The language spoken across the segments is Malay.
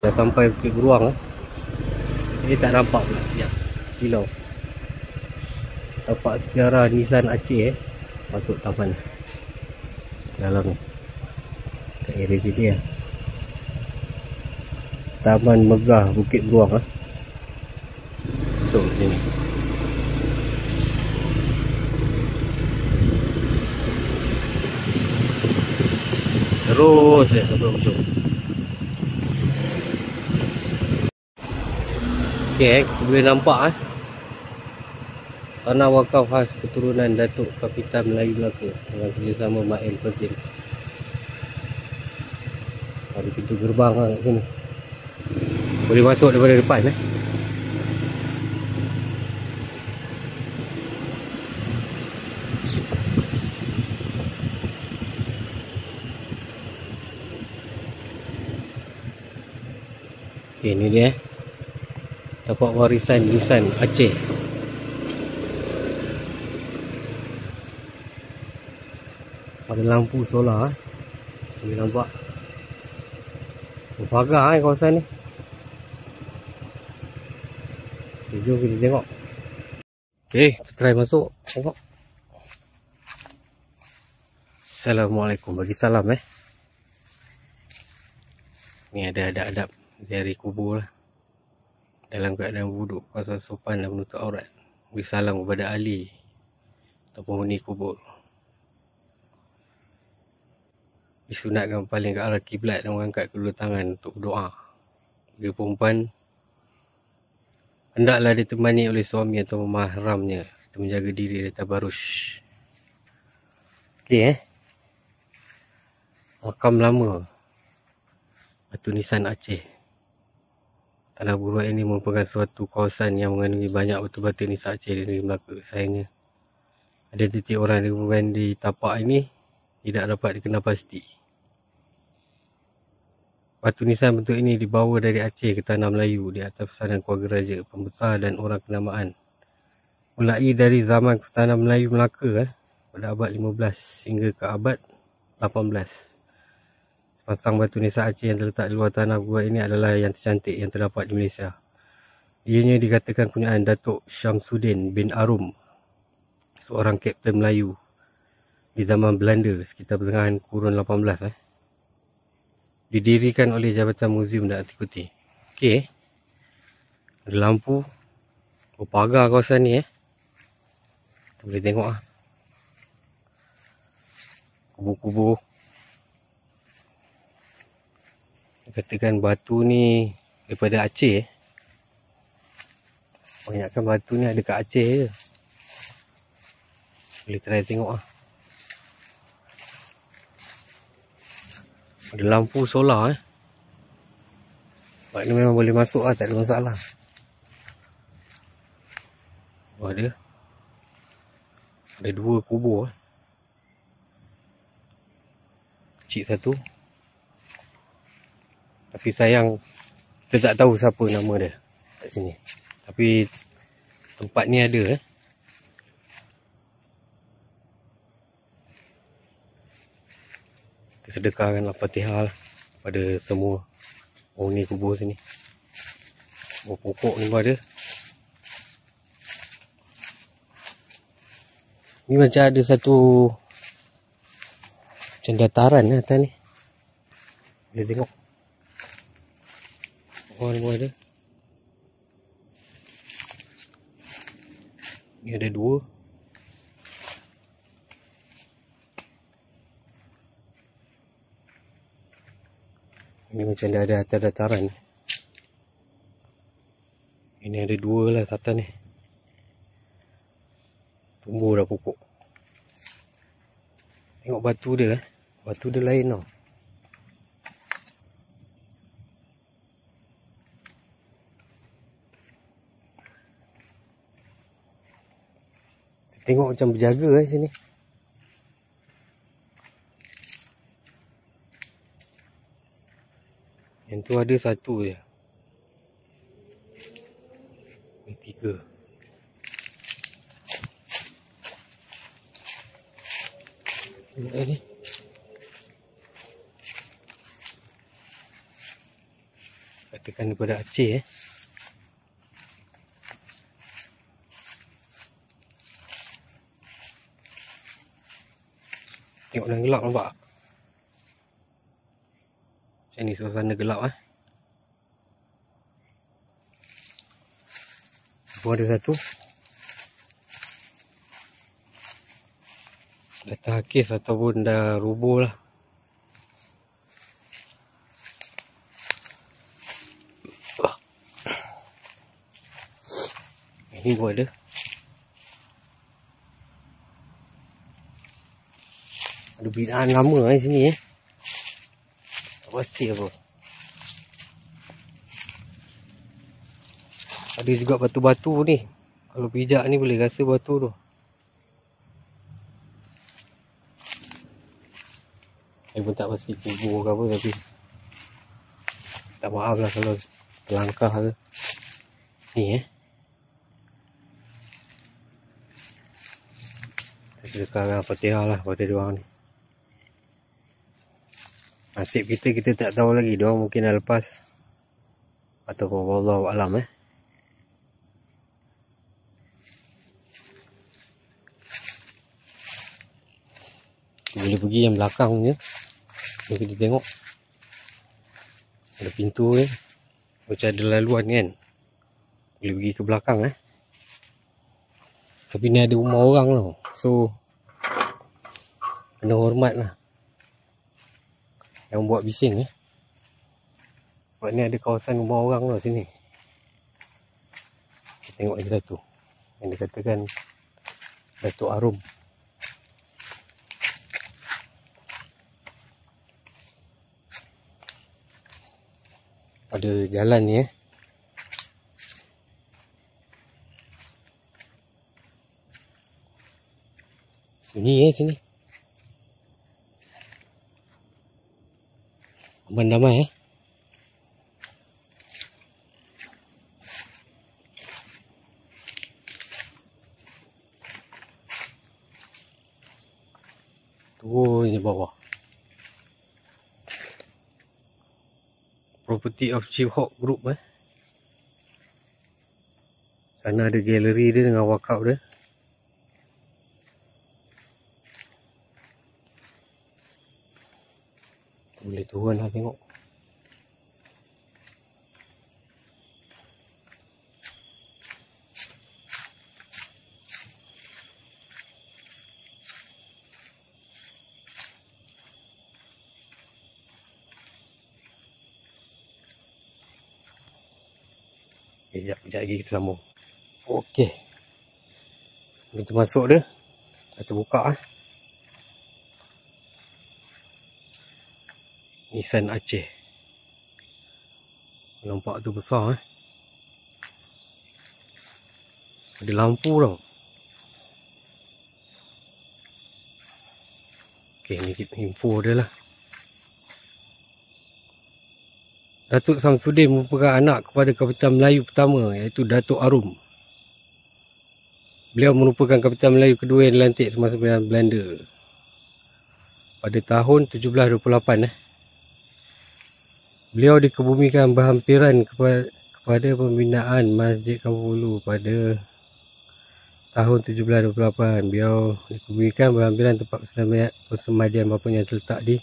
Dah sampai Bukit Beruang. Ini tak nampak pula. Sekejap, silau. Tapak sejarah Nissan Aceh masuk taman dalam kat area sini ya. Taman Megah Bukit Beruang. Masuk sini. Terus ya sampai ujung. Okey, kita boleh nampak tanah wakaf khas keturunan Datuk Kapitan Melayu Melaka dengan kerjasama Mail Pertin. Ada pintu gerbang kat sini. Boleh masuk daripada depan Okey, ni dia tapak warisan Nissan Aceh. Ada lampu solar boleh nampak. Pagar kawasan ni. Jom kita tengok. Okey, kita try masuk. Tengok. Assalamualaikum. Bagi salam Ni ada adab-adab ziarah kubur lah. Dalam keadaan wuduk, puasa sopan dan menutup aurat. Beri salam kepada ahli atau penghuni kubur. Disunatkan paling ke arah kiblat dan mengangkat kedua tangan untuk berdoa. Bagi perempuan, hendaklah ditemani oleh suami atau mahramnya serta menjaga diri dari tabarruj. Okey makam lama Batu Nisan Aceh. Tanah Buruan ini merupakan suatu kawasan yang mengandungi banyak batu-batu Nisan Aceh di negeri Melaka. Sayangnya, identiti orang yang di tapak ini tidak dapat dikenal pasti. Batu nisan bentuk ini dibawa dari Aceh ke Tanah Melayu di atas pesanan keluarga raja, pembesar dan orang kenamaan. Mulai dari zaman Tanah Melayu Melaka pada abad 15 hingga ke abad 18. Pasang batu nisan Aceh yang terletak di luar tanah buruan ini adalah yang tercantik yang terdapat di Malaysia. Ianya dikatakan punyaan Datuk Syamsuddin bin Arum, seorang kapten Melayu di zaman Belanda sekitar pertengahan kurun 18. Didirikan oleh Jabatan Muzium dan Antiquiti. Okey. Ada lampu. Pagar kawasan ni Kita boleh tengok Kubu-kubu. Katakan batu ni daripada Aceh. Banyakkan batu ni ada kat Aceh je. Boleh try tengok Ada lampu solar Sebab ni memang boleh masuk tak ada masalah. Ada dua kubur kecil satu. Tapi sayang kita tak tahu siapa nama dia kat sini. Tapi tempat ni ada Sedekahkanlah Fatihah pada semua penghuni kubur sini. Pokok ni pun ada. Ni macam ada satu macam dataran atas ni. Boleh tengok. Ni pun ada. Ni ada dua. Ini macam dah ada atas dataran. Ini ada dua lah atas ni. Tumbuh dah pokok. Tengok batu dia Batu dia lain tau. Tengok macam berjaga sini. Yang tu ada satu je. Ini tiga. Tengok ni. Kat Katakan daripada Aceh Tengok dalam gelap, nampak? Macam ni suasana gelap Pun ada satu dah terhakis ataupun dah roboh lah. Ini pun ada. Ada binaan lama sini tak pasti apa. Ada juga batu-batu ni. Kalau pijak ni boleh rasa batu tu. Saya pun tak pasti kubur ke apa, tapi tak maaf lah kalau terlangkah ke. Ni Saya sedekahkan Fatihah lah pada diorang ni. Nasib kita tak tahu lagi. Diorang mungkin dah lepas ataupun wallahualam Boleh pergi yang belakang je. Mari kita tengok. Ada pintu macam ada laluan kan. Boleh pergi ke belakang Tapi ni ada rumah orang tau. So kena hormat lah yang buat bising Sebab ni ada kawasan rumah orang tau sini. Kita tengok lagi satu yang dikatakan Datuk Arum. Ada jalan ni Sini aman damai Turun je bawah. Property of Chief Hawk Group Sana ada galeri dia dengan walkout dia. Boleh turun lah tengok. Sekejap lagi kita sambung. Okey. Pintu masuk dia dah terbuka Nissan Aceh. Nampak tu besar Ada lampu tau. Okey, ni info dia lah. Datuk Samsudin merupakan anak kepada Kapitan Melayu pertama, iaitu Datuk Arum. Beliau merupakan Kapitan Melayu kedua yang dilantik semasa pilihan Belanda pada tahun 1728. Beliau dikebumikan berhampiran kepada pembinaan Masjid Kampung Ulu pada tahun 1728. Beliau dikebumikan berhampiran tempat persemadian bapanya yang terletak di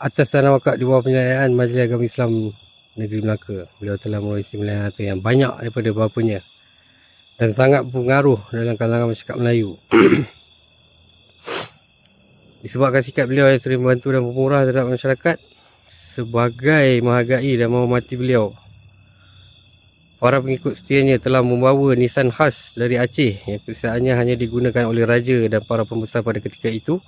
atas tanah wakaf di bawah penyayaan Majlis Agama Islam Negeri Melaka. Beliau telah mewarisi nilai harta yang banyak daripada bapanya dan sangat berpengaruh dalam kalangan masyarakat Melayu. Disebabkan sikap beliau yang sering membantu dan pemurah terhadap masyarakat, sebagai menghargai dan menghormati beliau, para pengikut setianya telah membawa Nissan khas dari Aceh yang kebiasaannya hanya digunakan oleh raja dan para pembesar pada ketika itu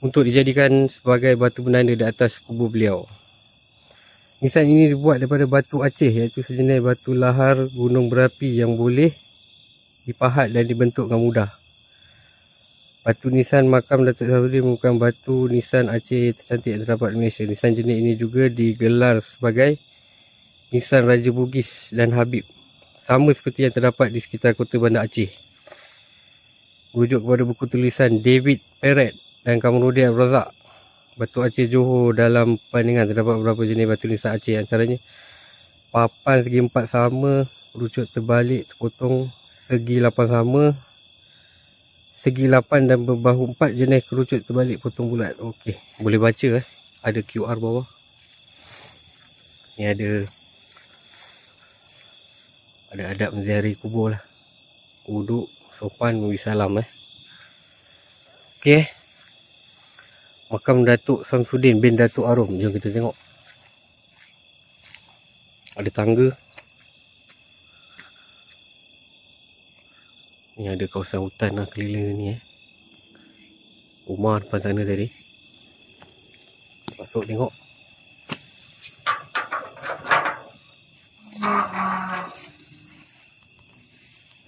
untuk dijadikan sebagai batu penanda di atas kubur beliau. Nissan ini dibuat daripada batu Aceh, iaitu sejenis batu lahar gunung berapi yang boleh dipahat dan dibentuk dengan mudah. Batu Nissan makam Datuk Samsudin merupakan batu Nissan Aceh tercantik yang terdapat di Malaysia. Nissan jenis ini juga digelar sebagai Nissan Raja Bugis dan Habib, sama seperti yang terdapat di sekitar kota Bandar Aceh. Merujuk kepada buku tulisan David Perret dan Kamarudin Abdul Razak, batu Aceh Johor, dalam perbandingan terdapat beberapa jenis batu Nissan Aceh, antaranya papan segi 4 sama, kerucut terbalik terpotong segi 8 sama, segi 8 dan berbahu 4 jenis kerucut terbalik potong bulat. Okey, boleh baca ada QR bawah. Ni ada adab menziarahi kubur lah. Wuduk, sopan, memberi salam Okey Makam Datuk Samsudin bin Datuk Arum. Jom kita tengok. Ada tangga. Ni ada kawasan hutan lah keliling ni Rumah depan sana tadi. Masuk tengok.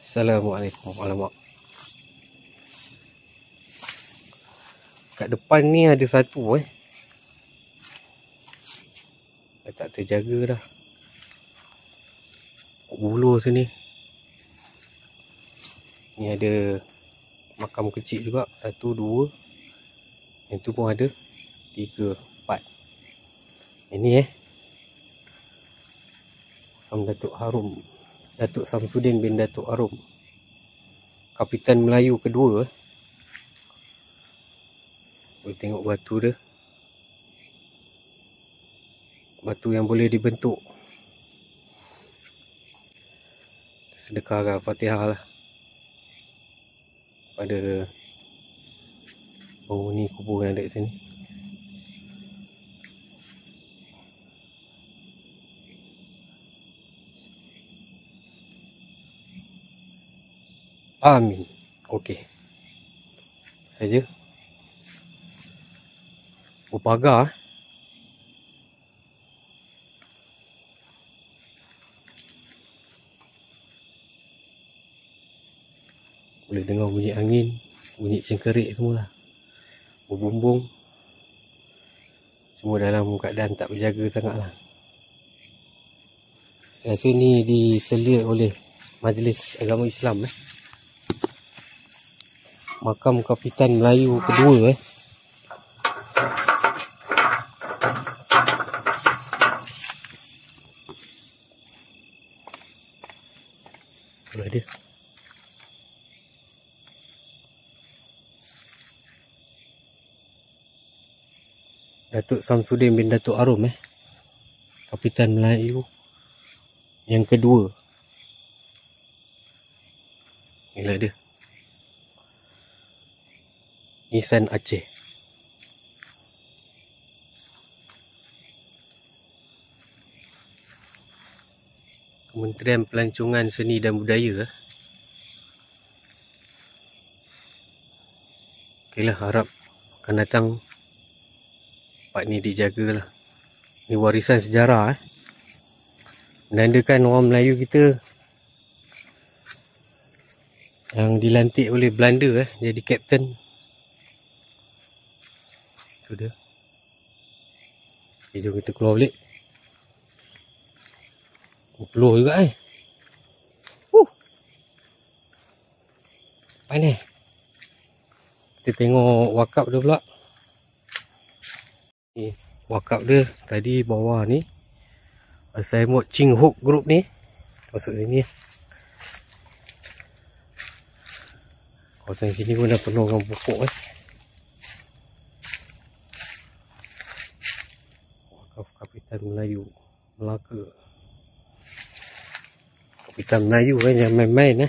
Assalamualaikum. Alamak. Kat depan ni ada satu dah tak terjaga dah. Bulu sini. Ni ada makam kecil juga. 1, 2. Yang tu pun ada. 3, 4. Ini makam Datuk Harum. Datuk Samsudin bin Datuk Arum. Kapitan Melayu kedua. Boleh tengok batu dia. Batu yang boleh dibentuk. Sedekahkan Fatihah lah pada penghuni kubur yang ada kat sini. Amin. Okey. Saja. Pagar. Boleh dengar bunyi angin, bunyi cengkerik semua lah. Berbumbung. Semua dalam keadaan tak berjaga sangat lah. Rasa ni diselia oleh Majlis Agama Islam Makam Kapitan Melayu kedua Ada. Datuk Samsudin bin Datuk Arum Kapitan Melayu yang kedua. Inilah dia. Nisan Aceh. Kementerian Pelancongan Seni dan Budaya. Okeylah, harap akan datang tempat ni dijagalah. Ni warisan sejarah menandakan orang Melayu kita yang dilantik oleh Belanda jadi kapten. Tu dia. Okay, jom kita keluar balik. Peluh juga panas. Kita tengok wakaf dia pula. Ni wakaf dia tadi bawah ni. Saya mod Ching Hook Group ni masuk sini. Kawasan sini pun dah penuh dengan pokok Wakaf Kapitan Melayu Melaka. Kapitan Melayu jangan main-main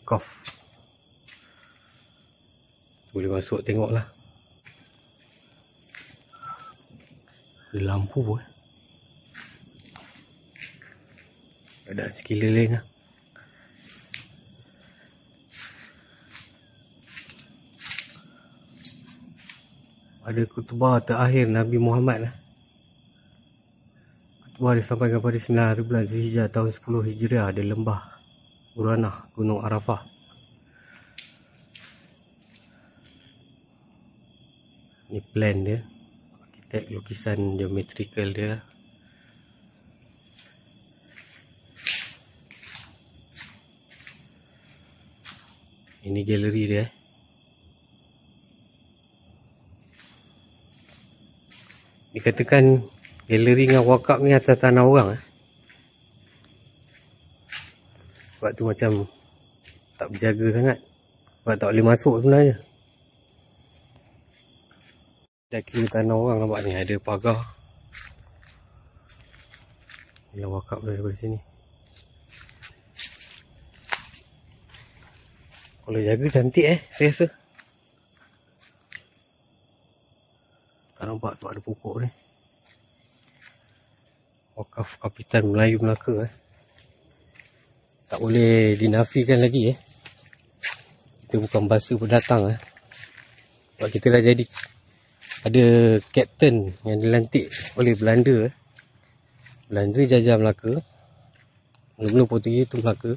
Wakaf. Boleh masuk tengok lah. Ada lampu ada sekeliling Ada khutbah terakhir Nabi Muhammad Khutbah disampaikan pada 9 hari bulan Zulhijjah tahun 10 Hijriah di lembah Uranah, Gunung Arafah. Ni plan dia, arkitek lukisan geometrikal dia. Ini galeri dia. Dikatakan galeri dengan wakaf ni atas tanah orang. Sebab tu macam tak berjaga sangat. Sebab tak boleh masuk sebenarnya. Dah kira tanah orang nampak ni. Ada pagar. Bila wakaf daripada sini. Kalau jaga cantik saya rasa. Tak nampak tu ada pokok ni. Wakaf Kapitan Melayu Melaka tak boleh dinafikan lagi Kita bukan bahasa pendatang Sebab kita dah jadi ada kapten yang dilantik oleh Belanda Belanda jajah Melaka. Mula-mula Portugis tu Melaka.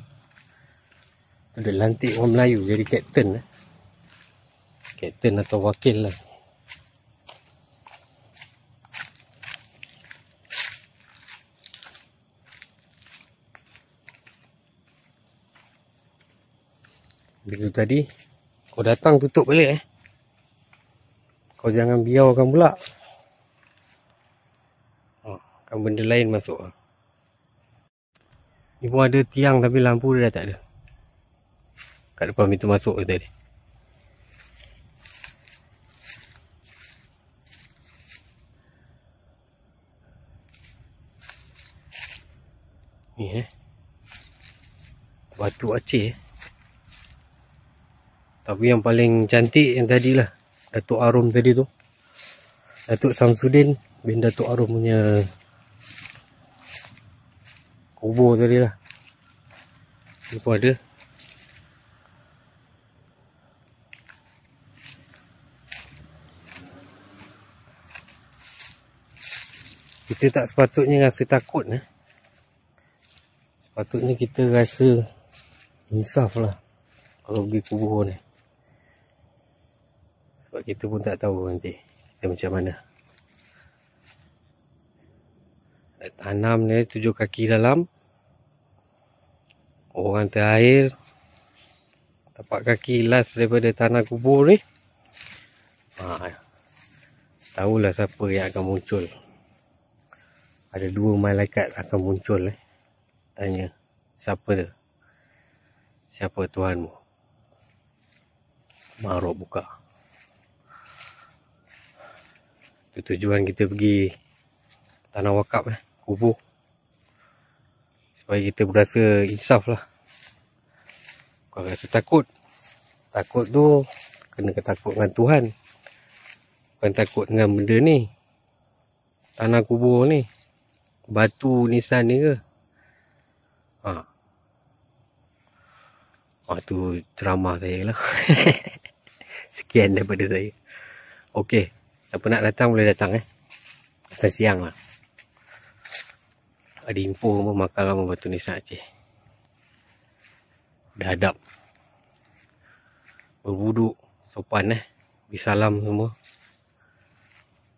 Dia lantik orang Melayu jadi kapten Kapten atau wakil lah. Begitu tadi kau datang tutup balik Kau jangan biarkan pula kan benda lain masuk Ni pun ada tiang tapi lampu dia dah tak ada. Kat depan pintu masuk je tadi. Ni Batu Aceh. Tapi yang paling cantik yang tadi lah, Datuk Arum tadi tu, Datuk Samsudin bin Datuk Arum punya kubur tadi lah. Ni pun ada. Kita tak sepatutnya rasa takut Sepatutnya kita rasa insaf lah kalau pergi kubur ni. Sebab kita pun tak tahu nanti kita macam mana. Tanam ni 7 kaki dalam. Orang terakhir tapak kaki last daripada tanah kubur ni. Tahulah siapa yang akan muncul. Ada 2 malaikat akan muncul Tanya, siapa dia? Siapa Tuhanmu? Maruk buka. Itu tujuan kita pergi tanah wakaf kubur. Supaya kita berasa insaf lah. Kalau rasa takut, takut tu kena ketakut dengan Tuhan. Bukan takut dengan benda ni. Tanah kubur ni, batu nisan ni ke? Tu ceramah saya lah. Sekian daripada saya. Okey, siapa nak datang boleh datang Datang siang lah. Ada info pun makan lama batu nisan Aceh. Dah hadap. Berwuduk sopan Bisalam semua.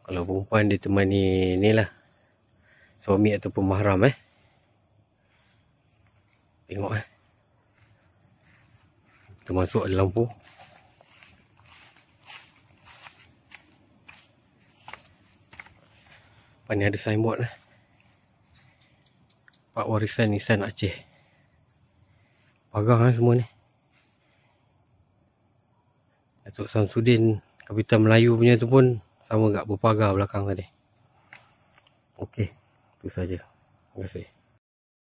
Kalau perempuan dia temani ni lah, suami ataupun mahram Tengok Kita masuk ada lampu. Depan ni ada signboard Pak Warisan Nisan Aceh. Pagar semua ni. Datuk Samsudin Kapitan Melayu punya tu pun sama gak berpagar belakang tadi. Okey, itu saja. Terima kasih.